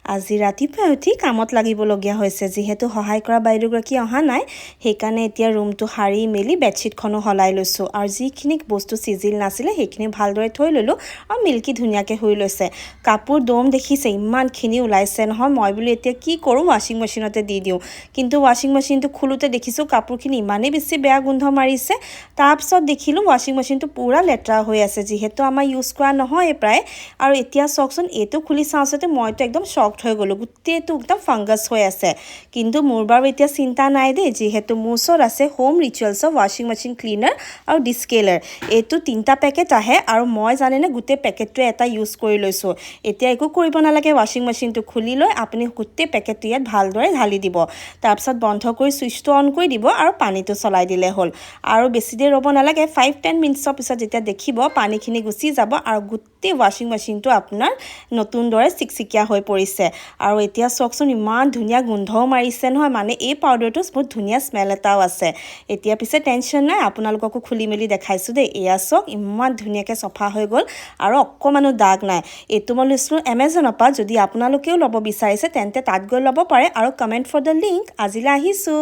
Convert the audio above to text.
আজি ৰাতিপুৱা উঠি কামত লাগিবলগীয়া হৈছে যিহেতু সহায় কৰা বাইদেউগৰাকী অহা নাই সেইকাৰণে এতিয়া ৰুমটো সাৰি মেলি বেডশ্বীটখনো সলাই লৈছোঁ আৰু যিখিনি বস্তু সিজিল নাছিলে সেইখিনি ভালদৰে থৈ ল'লোঁ আৰু মিল্কি ধুনীয়াকৈ শুই লৈছে কাপোৰ দম দেখিছে ইমানখিনি ওলাইছে নহয় মই বোলো এতিয়া কি কৰোঁ ৱাশ্বিং মেচিনতে দি দিওঁ কিন্তু ৱাশ্বিং মেচিনটো খোলোতে দেখিছোঁ কাপোৰখিনি ইমানেই বেছি বেয়া গোন্ধ মাৰিছে তাৰপিছত দেখিলোঁ ৱাশ্বিং মেচিনটো পূৰা লেতেৰা হৈ আছে যিহেতু আমাৰ ইউজ কৰা নহয় প্ৰায় আৰু এতিয়া চাওকচোন এইটো খুলি চাওঁচোতে মইতো একদম শ্বকড হৈ গ'লোঁ গোটেইটো একদম ফাংগাছ হৈ আছে কিন্তু মোৰ বাৰু এতিয়া চিন্তা নাই দেই যিহেতু মোৰ ওচৰত আছে হোম ৰিচুৱেলছৰ ৱাশ্বিং মেচিন ক্লিনাৰ আৰু ডিস্কেলাৰ এইটো 3টা পেকেট আহে আৰু মই জানেনে গোটেই পেকেটটোৱে এটা ইউজ কৰি লৈছোঁ এতিয়া একো কৰিব নালাগে ৱাশ্বিং মেচিনটো খুলি লৈ আপুনি গোটেই পেকেটটো ইয়াত ভালদৰে ঢালি দিব তাৰপিছত বন্ধ কৰি ছুইচটো অন কৰি দিব আৰু পানীটো চলাই দিলে হ'ল আৰু বেছি দেৰি ৰ'ব নালাগে 5-10 মিনিটছৰ পিছত যেতিয়া দেখিব পানীখিনি গুচি যাব আৰু গোটেই ৱাশ্বিং মেচিনটো আপোনাৰ নতুন দৰে চিকচিকীয়া হৈ পৰিছে আৰু এতিয়া চাওকচোন ইমান ধুনীয়া গোন্ধও মাৰিছে নহয় মানে এই পাউডাৰটো বহুত ধুনীয়া স্মেল এটাও আছে এতিয়া পিছে টেনশ্যন নাই আপোনালোককো খুলি মেলি দেখাইছোঁ দেই এয়া চাওক ইমান ধুনীয়াকৈ চফা হৈ গ'ল আৰু অকণমানো দাগ নাই এইটো মই লৈছিলোঁ এমেজনৰ পৰা যদি আপোনালোকেও ল'ব বিচাৰিছে তেন্তে তাত গৈ ল'ব পাৰে আৰু কমেণ্ট ফৰ দ্য লিংক আজিলৈ আহিছোঁ